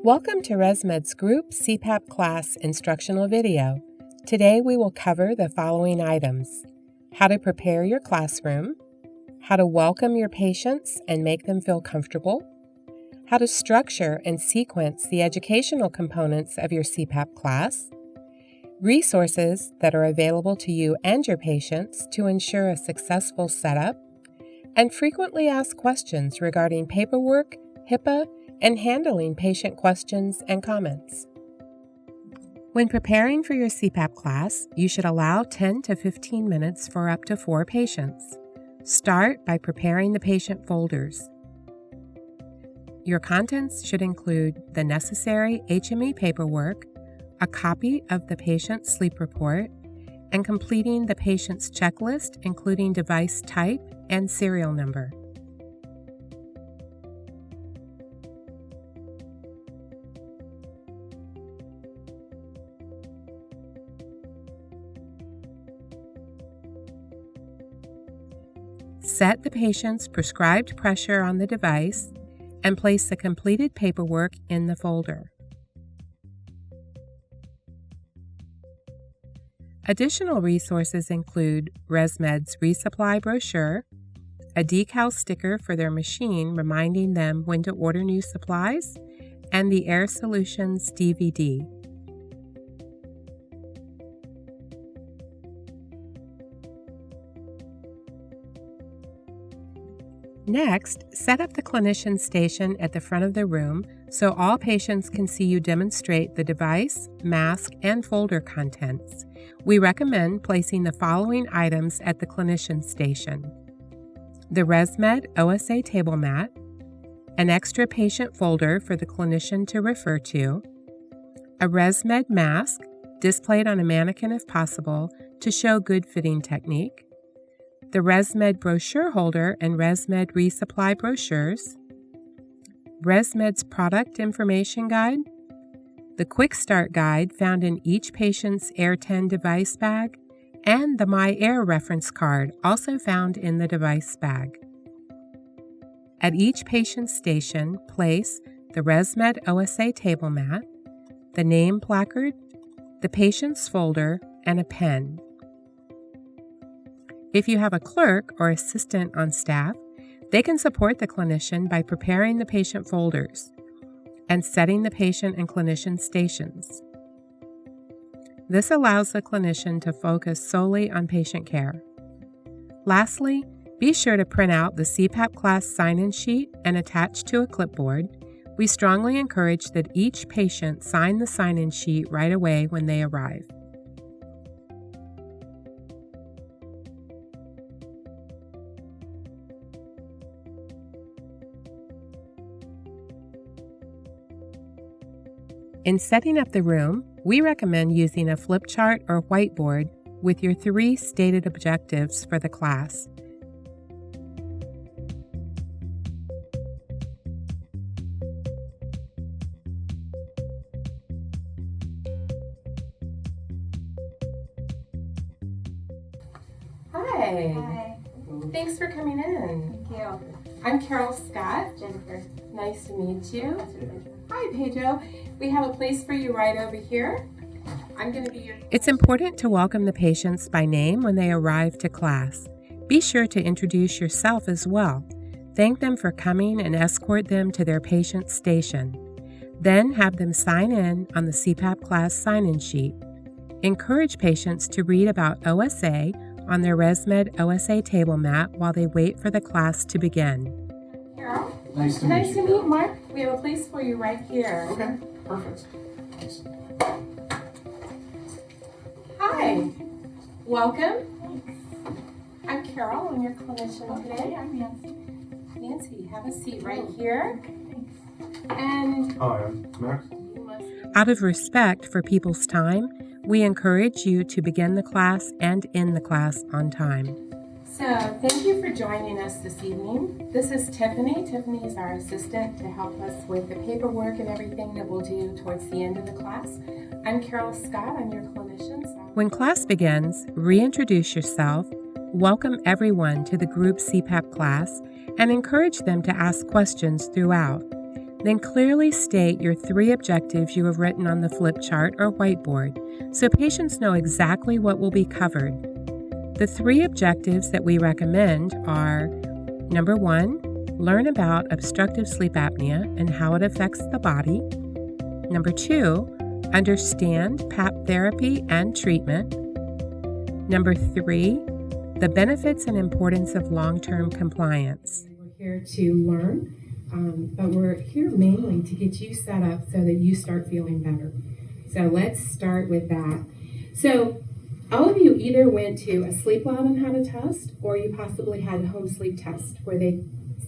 Welcome to ResMed's group CPAP class instructional video. Today we will cover the following items: how to prepare your classroom, how to welcome your patients and make them feel comfortable, how to structure and sequence the educational components of your CPAP class, resources that are available to you and your patients to ensure a successful setup, and frequently asked questions regarding paperwork, HIPAA, and handling patient questions and comments. When preparing for your CPAP class, you should allow 10 to 15 minutes for up to 4 patients. Start by preparing the patient folders. Your contents should include the necessary HME paperwork, a copy of the patient's sleep report, and completing the patient's checklist, including device type and serial number. Set the patient's prescribed pressure on the device and place the completed paperwork in the folder. Additional resources include ResMed's resupply brochure, a decal sticker for their machine reminding them when to order new supplies, and the Air Solutions DVD. Next, set up the clinician station at the front of the room so all patients can see you demonstrate the device, mask, and folder contents. We recommend placing the following items at the clinician station: the ResMed OSA table mat, an extra patient folder for the clinician to refer to, a ResMed mask displayed on a mannequin if possible to show good fitting technique, the ResMed brochure holder and ResMed resupply brochures, ResMed's product information guide, the Quick Start guide found in each patient's Air 10 device bag, and the My Air reference card also found in the device bag. At each patient's station, place the ResMed OSA table mat, the name placard, the patient's folder, and a pen. If you have a clerk or assistant on staff, they can support the clinician by preparing the patient folders and setting the patient and clinician stations. This allows the clinician to focus solely on patient care. Lastly, be sure to print out the CPAP class sign-in sheet and attach to a clipboard. We strongly encourage that each patient sign the sign-in sheet right away when they arrive. In setting up the room, we recommend using a flip chart or whiteboard with your 3 stated objectives for the class. Hi. Hi. Thanks for coming in. Thank you. I'm Carol Scott. Jennifer. Nice to meet you. That's your pleasure. Hi, Pedro. We have a place for you right over here. I'm going to be your... It's important to welcome the patients by name when they arrive to class. Be sure to introduce yourself as well. Thank them for coming and escort them to their patient station. Then have them sign in on the CPAP class sign-in sheet. Encourage patients to read about OSA on their ResMed OSA table mat while they wait for the class to begin. Carol? Nice to Nice meet to you. meet Mark. We have a place for you right here. Okay, perfect. Thanks. Hi. Welcome. I'm Carol. I'm your clinician today. I'm Nancy. Nancy, have a seat right here. And Hi, I'm Max. you must... Out of respect for people's time, we encourage you to begin the class and end the class on time. So, thank you for joining us this evening. This is Tiffany. Tiffany is our assistant to help us with the paperwork and everything that we'll do towards the end of the class. I'm Carol Scott. I'm your clinician. When class begins, reintroduce yourself, welcome everyone to the group CPAP class, and encourage them to ask questions throughout. Then clearly state your 3 objectives you have written on the flip chart or whiteboard so patients know exactly what will be covered. The 3 objectives that we recommend are: number 1, learn about obstructive sleep apnea and how it affects the body. Number 2, understand PAP therapy and treatment. Number 3, the benefits and importance of long-term compliance. We're here to learn, but we're here mainly to get you set up so that you start feeling better. So let's start with that. So all of you either went to a sleep lab and had a test, or you possibly had a home sleep test where they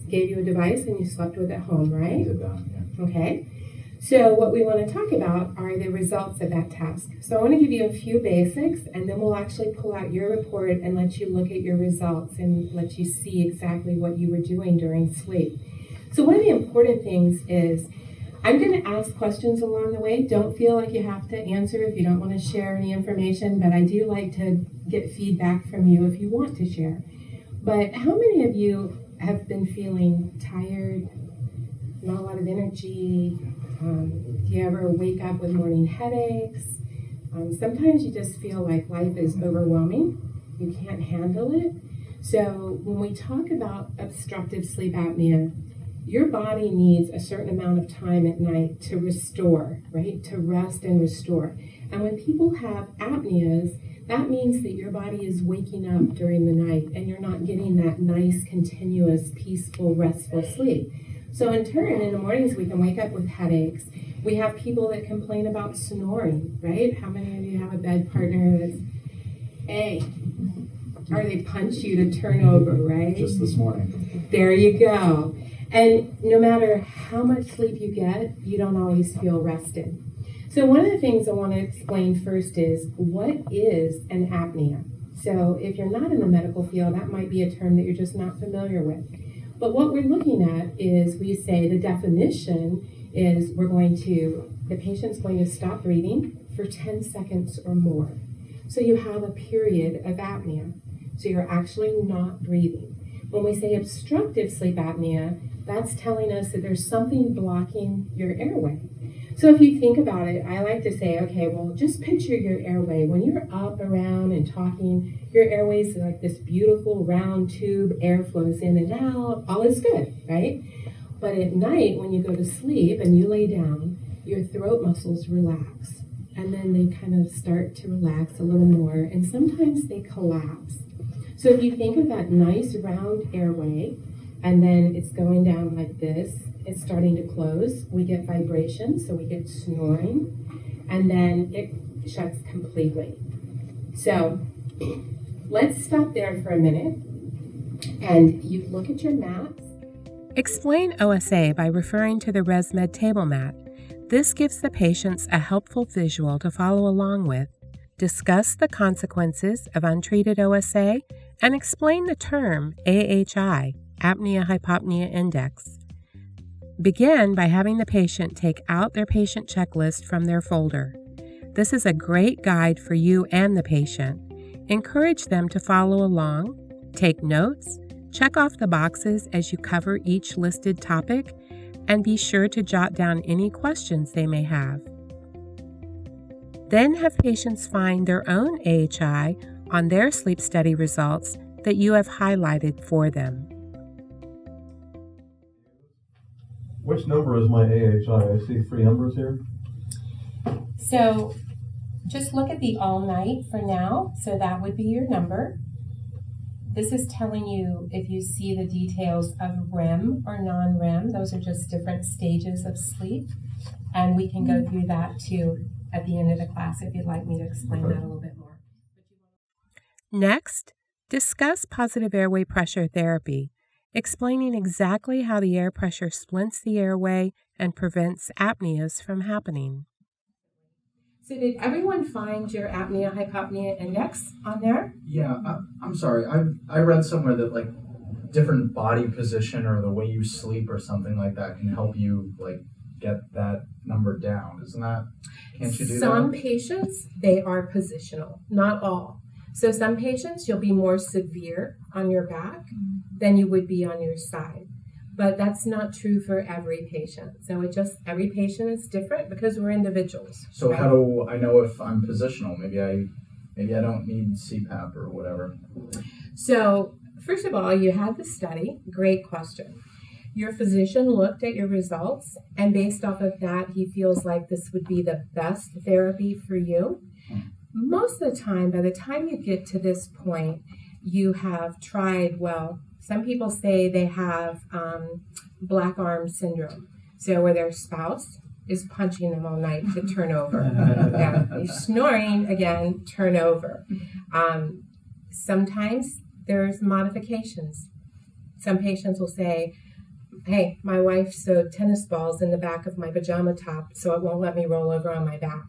gave you a device and you slept with it at home, right? Did that, yeah. Okay. So what we want to talk about are the results of that test. So I want to give you a few basics, and then we'll actually pull out your report and let you look at your results and let you see exactly what you were doing during sleep. So one of the important things is I'm going to ask questions along the way. Don't feel like you have to answer if you don't want to share any information, but I do like to get feedback from you if you want to share. But how many of you have been feeling tired, not a lot of energy? Do you ever wake up with morning headaches? Sometimes you just feel like life is overwhelming. You can't handle it. So when we talk about obstructive sleep apnea, your body needs a certain amount of time at night to restore, right? To rest and restore. And when people have apneas, that means that your body is waking up during the night and you're not getting that nice, continuous, peaceful, restful sleep. So in turn, in the mornings, we can wake up with headaches. We have people that complain about snoring, right? How many of you have a bed partner that's, hey, or they punch you to turn over, right? Just this morning. There you go. And no matter how much sleep you get, you don't always feel rested. So one of the things I want to explain first is, what is an apnea? So if you're not in the medical field, that might be a term that you're just not familiar with. But what we're looking at is, we say the definition is the patient's going to stop breathing for 10 seconds or more. So you have a period of apnea. So you're actually not breathing. When we say obstructive sleep apnea, that's telling us that there's something blocking your airway. So if you think about it, I like to say, okay, well, just picture your airway. When you're up around and talking, your airways are like this beautiful round tube, air flows in and out, all is good, right? But at night, when you go to sleep and you lay down, your throat muscles relax. And then they kind of start to relax a little more, and sometimes they collapse. So if you think of that nice round airway, and then it's going down like this, it's starting to close. We get vibration, so we get snoring, and then it shuts completely. So let's stop there for a minute, and you look at your mat. Explain OSA by referring to the ResMed table mat. This gives the patients a helpful visual to follow along with. Discuss the consequences of untreated OSA and explain the term AHI, apnea-hypopnea index. Begin by having the patient take out their patient checklist from their folder. This is a great guide for you and the patient. Encourage them to follow along, take notes, check off the boxes as you cover each listed topic, and be sure to jot down any questions they may have. Then have patients find their own AHI on their sleep study results that you have highlighted for them. Which number is my AHI? I see 3 numbers here. So just look at the all night for now. So that would be your number. This is telling you if you see the details of REM or non-REM. Those are just different stages of sleep. And we can go through that too at the end of the class if you'd like me to explain that a little bit more. Next, discuss positive airway pressure therapy, explaining exactly how the air pressure splints the airway and prevents apneas from happening. So did everyone find your apnea-hypopnea index on there? Yeah, I'm sorry. I read somewhere that like different body position or the way you sleep or something like that can help you like get that number down. Isn't that? Can't you do that? Some patients, they are positional, not all. So some patients, you'll be more severe on your back than you would be on your side. but that's not true for every patient. So every patient is different because we're individuals. So right? how do I know if I'm positional? Maybe I don't need CPAP or whatever. So first of all, you had the study. Great question. Your physician looked at your results, and based off of that, he feels like this would be the best therapy for you. Most of the time, by the time you get to this point, you have tried, well, some people say they have black arm syndrome. So where their spouse is punching them all night to turn over. Yeah, they're snoring, again, turn over. Sometimes there's modifications. Some patients will say, hey, my wife sewed tennis balls in the back of my pajama top so it won't let me roll over on my back.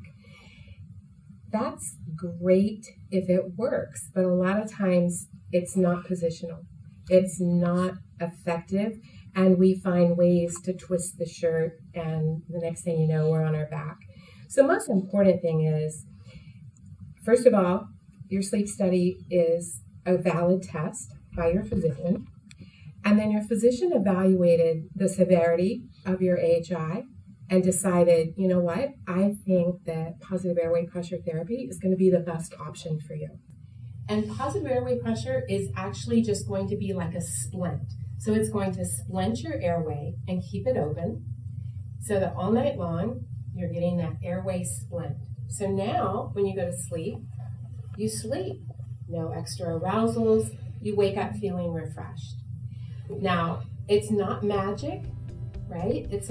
That's great if it works, but a lot of times it's not positional. It's not effective, and we find ways to twist the shirt, and the next thing you know, we're on our back. So most important thing is, first of all, your sleep study is a valid test by your physician. And then your physician evaluated the severity of your AHI and decided, you know what, I think that positive airway pressure therapy is going to be the best option for you. And positive airway pressure is actually just going to be like a splint. So it's going to splint your airway and keep it open so that all night long you're getting that airway splint. So now when you go to sleep, you sleep. No extra arousals. You wake up feeling refreshed. Now, it's not magic, right? It's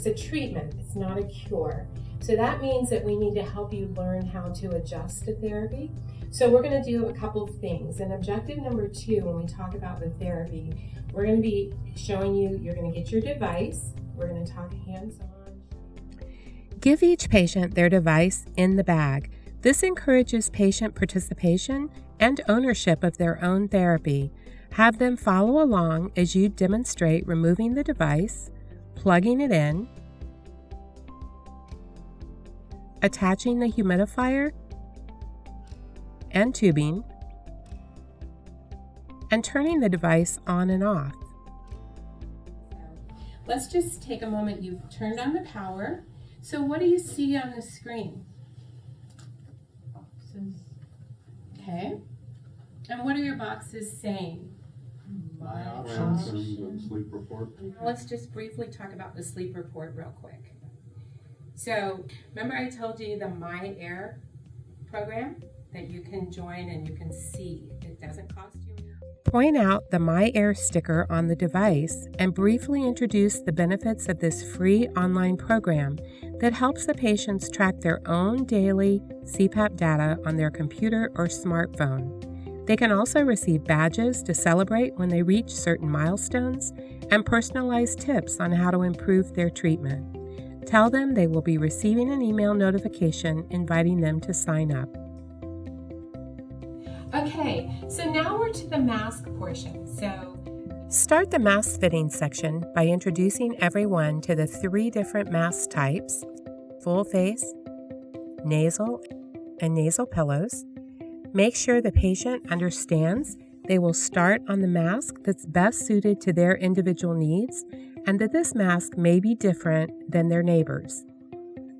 a treatment. It's not a cure. So that means that we need to help you learn how to adjust to therapy. So we're going to do a couple of things. And objective number 2, when we talk about the therapy, we're going to be showing you're going to get your device. We're going to talk hands-on. Give each patient their device in the bag. This encourages patient participation and ownership of their own therapy. Have them follow along as you demonstrate removing the device, plugging it in, attaching the humidifier and tubing, and turning the device on and off. Let's just take a moment. You've turned on the power. So what do you see on the screen? Boxes. Okay. And what are your boxes saying? My options and the sleep report. Let's just briefly talk about the sleep report real quick. So remember I told you the My Air program that you can join and you can see. It doesn't cost you. Point out the My Air sticker on the device and briefly introduce the benefits of this free online program that helps the patients track their own daily CPAP data on their computer or smartphone. They can also receive badges to celebrate when they reach certain milestones and personalized tips on how to improve their treatment. Tell them they will be receiving an email notification inviting them to sign up. Okay, so now we're to the mask portion. So start the mask fitting section by introducing everyone to the 3 different mask types: full face, nasal, and nasal pillows. Make sure the patient understands they will start on the mask that's best suited to their individual needs and that this mask may be different than their neighbors.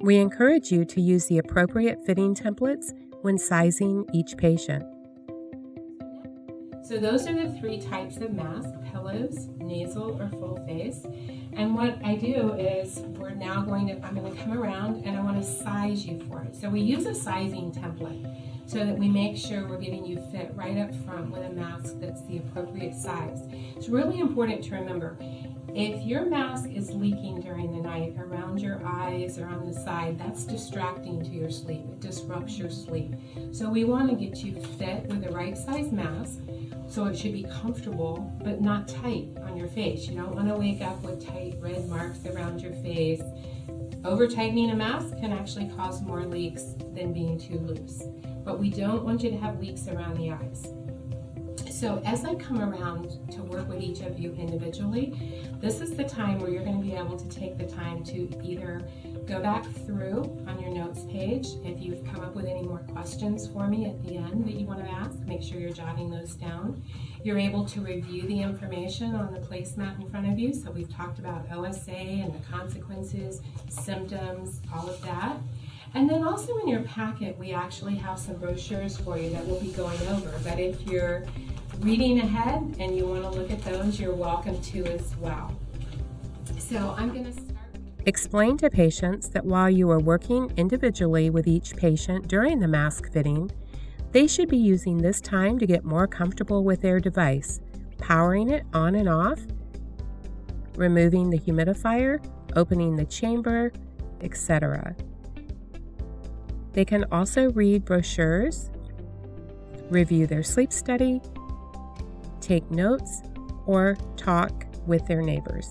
We encourage you to use the appropriate fitting templates when sizing each patient. So those are the 3 types of mask: pillows, nasal, or full face. And what I do is I'm going to come around and I want to size you for it. So we use a sizing template so that we make sure we're getting you fit right up front with a mask that's the appropriate size. It's really important to remember, if your mask is leaking during the night around your eyes or on the side, that's distracting to your sleep. It disrupts your sleep. So we want to get you fit with the right size mask. So it should be comfortable, but not tight on your face. You don't want to wake up with tight red marks around your face. Over-tightening a mask can actually cause more leaks than being too loose. But we don't want you to have leaks around the eyes. So as I come around to work with each of you individually, this is the time where you're going to be able to take the time to either go back through on your notes page. If you've come up with any more questions for me at the end that you want to ask, make sure you're jotting those down. You're able to review the information on the placemat in front of you. So we've talked about OSA and the consequences, symptoms, all of that. And then also in your packet, we actually have some brochures for you that we'll be going over. But if you're reading ahead and you want to look at those, you're welcome to as well. So I'm going to start. Explain to patients that while you are working individually with each patient during the mask fitting, they should be using this time to get more comfortable with their device, powering it on and off, removing the humidifier, opening the chamber, etc. They can also read brochures, review their sleep study, take notes, or talk with their neighbors.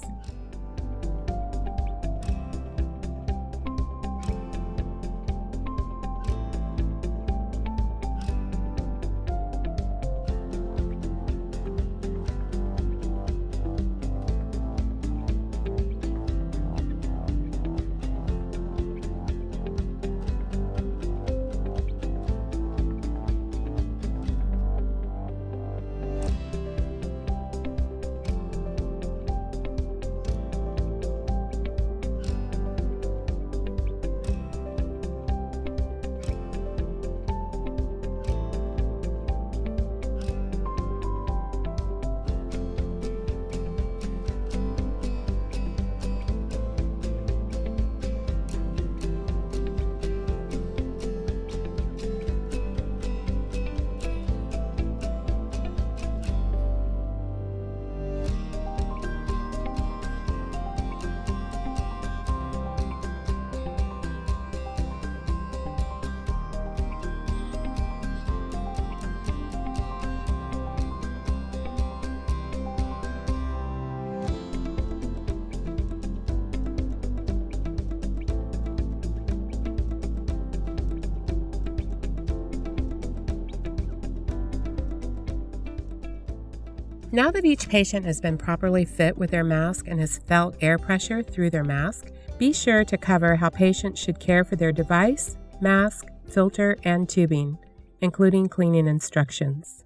Now that each patient has been properly fit with their mask and has felt air pressure through their mask, be sure to cover how patients should care for their device, mask, filter, and tubing, including cleaning instructions.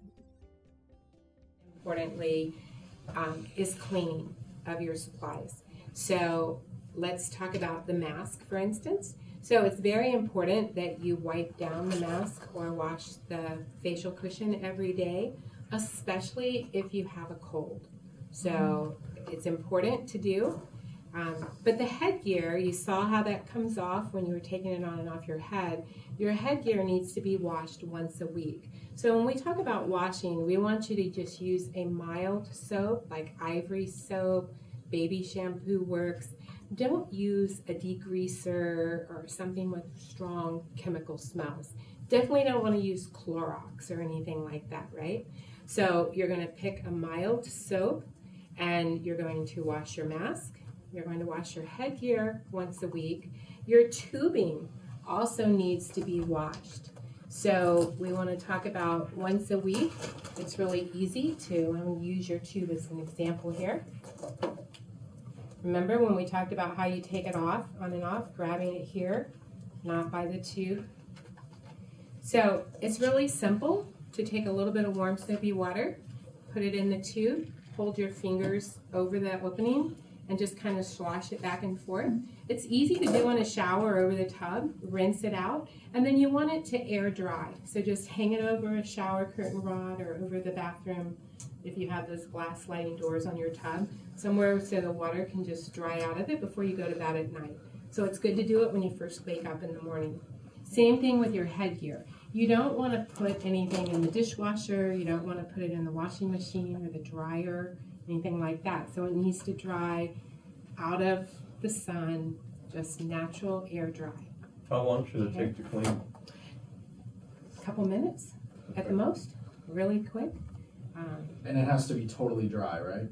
Importantly, is cleaning of your supplies. So let's talk about the mask, for instance. So it's very important that you wipe down the mask or wash the facial cushion every day, especially if you have a cold. So it's important to do. But the headgear, you saw how that comes off when you were taking it on and off your head. Your headgear needs to be washed once a week. So when we talk about washing, we want you to just use a mild soap, like Ivory soap, baby shampoo works. Don't use a degreaser or something with strong chemical smells. Definitely don't want to use Clorox or anything like that, right? So you're going to pick a mild soap and you're going to wash your mask. You're going to wash your headgear once a week. Your tubing also needs to be washed. So we want to talk about once a week. It's really easy to, I'm going to use your tube as an example here. Remember when we talked about how you take it off, on and off, grabbing it here, not by the tube. So it's really simple to take a little bit of warm soapy water, put it in the tube, hold your fingers over the opening, and just kind of slosh it back and forth. It's easy to do in a shower over the tub, rinse it out, and then you want it to air dry. So just hang it over a shower curtain rod or over the bathroom if you have those glass sliding doors on your tub, somewhere so the water can just dry out of it before you go to bed at night. So it's good to do it when you first wake up in the morning. Same thing with your headgear. You don't want to put anything in the dishwasher, you don't want to put it in the washing machine or the dryer, anything like that. So it needs to dry out of the sun, just natural air dry. How long should it take to clean? A couple minutes at the most, really quick. And it has to be totally dry, right?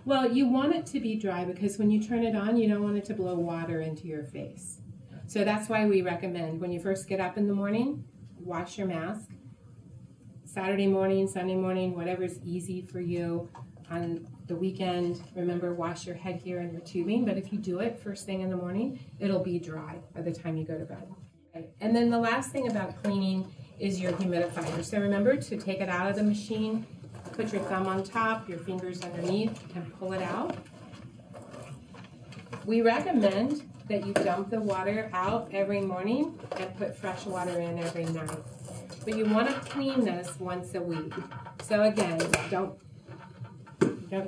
Well, you want it to be dry because when you turn it on, you don't want it to blow water into your face. So that's why we recommend when you first get up in the morning, wash your mask, Saturday morning, Sunday morning, whatever's easy for you. On the weekend, remember, wash your head here and your tubing, but if you do it first thing in the morning, it'll be dry by the time you go to bed. Okay. And then the last thing about cleaning is your humidifier. So remember to take it out of the machine, put your thumb on top, your fingers underneath, and pull it out. We recommend that you dump the water out every morning and put fresh water in every night. But you want to clean this once a week. So again, don't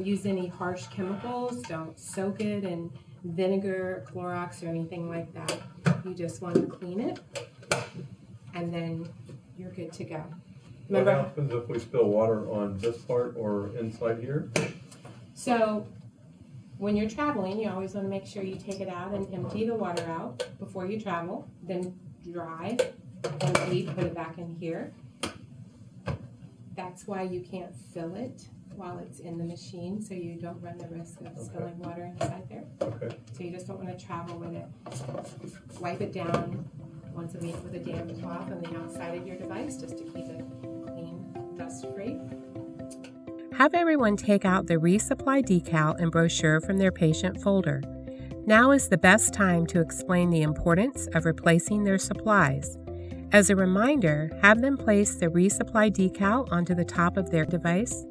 use any harsh chemicals. Don't soak it in vinegar, Clorox, or anything like that. You just want to clean it, and then you're good to go. Remember, what happens if we spill water on this part or inside here? So when you're traveling, you always want to make sure you take it out and empty the water out before you travel. Then dry, empty, put it back in here. That's why you can't fill it while it's in the machine, so you don't run the risk of spilling water inside there. Okay. So you just don't want to travel with it. Wipe it down once a week with a damp cloth on the outside of your device just to keep it clean, dust-free. Have everyone take out the resupply decal and brochure from their patient folder. Now is the best time to explain the importance of replacing their supplies. As a reminder, have them place the resupply decal onto the top of their device.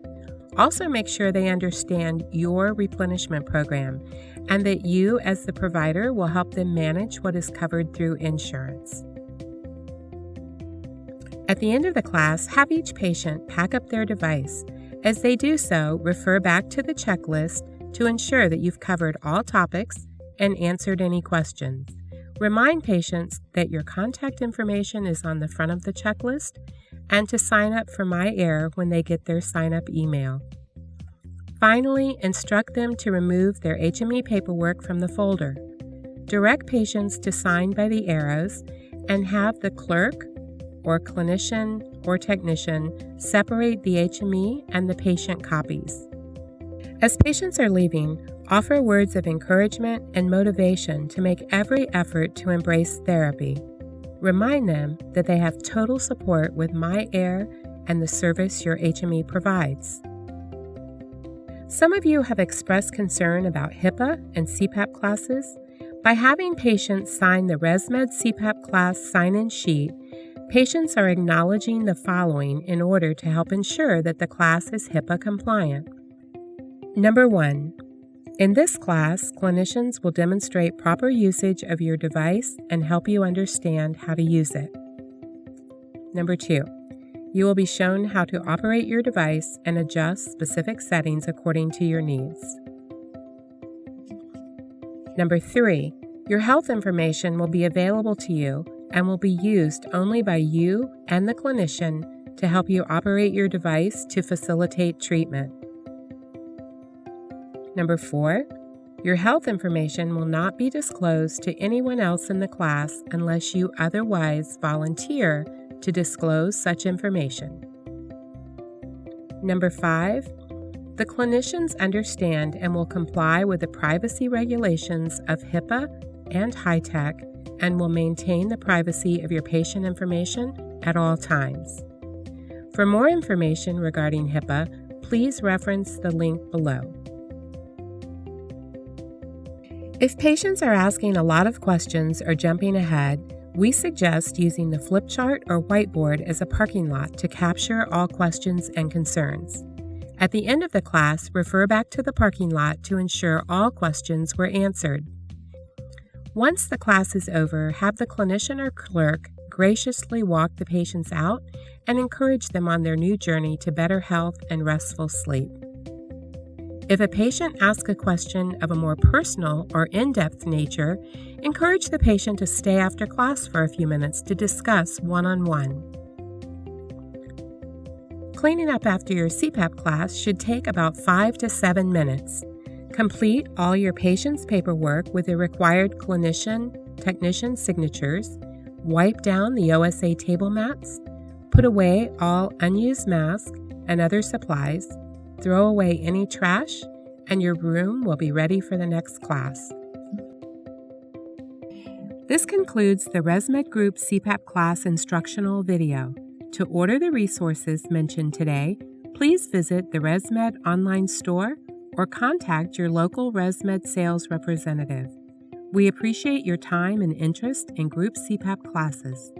Also make sure they understand your replenishment program and that you as the provider will help them manage what is covered through insurance. At the end of the class, have each patient pack up their device. As they do so, refer back to the checklist to ensure that you've covered all topics and answered any questions. Remind patients that your contact information is on the front of the checklist and to sign up for MyAir when they get their sign-up email. Finally, instruct them to remove their HME paperwork from the folder. Direct patients to sign by the arrows and have the clerk or clinician or technician separate the HME and the patient copies. As patients are leaving, offer words of encouragement and motivation to make every effort to embrace therapy. Remind them that they have total support with MyAir and the service your HME provides. Some of you have expressed concern about HIPAA and CPAP classes. By having patients sign the ResMed CPAP class sign-in sheet, patients are acknowledging the following in order to help ensure that the class is HIPAA compliant. Number 1. In this class, clinicians will demonstrate proper usage of your device and help you understand how to use it. Number 2. You will be shown how to operate your device and adjust specific settings according to your needs. Number 3. Your health information will be available to you and will be used only by you and the clinician to help you operate your device to facilitate treatment. Number 4, your health information will not be disclosed to anyone else in the class unless you otherwise volunteer to disclose such information. Number 5, the clinicians understand and will comply with the privacy regulations of HIPAA and HITECH and will maintain the privacy of your patient information at all times. For more information regarding HIPAA, please reference the link below. If patients are asking a lot of questions or jumping ahead, we suggest using the flip chart or whiteboard as a parking lot to capture all questions and concerns. At the end of the class, refer back to the parking lot to ensure all questions were answered. Once the class is over, have the clinician or clerk graciously walk the patients out and encourage them on their new journey to better health and restful sleep. If a patient asks a question of a more personal or in-depth nature, encourage the patient to stay after class for a few minutes to discuss one-on-one. Cleaning up after your CPAP class should take about 5 to 7 minutes. Complete all your patient's paperwork with the required clinician/technician signatures, wipe down the OSA table mats, put away all unused masks and other supplies, throw away any trash, and your room will be ready for the next class. This concludes the ResMed Group CPAP class instructional video. To order the resources mentioned today, please visit the ResMed online store or contact your local ResMed sales representative. We appreciate your time and interest in group CPAP classes.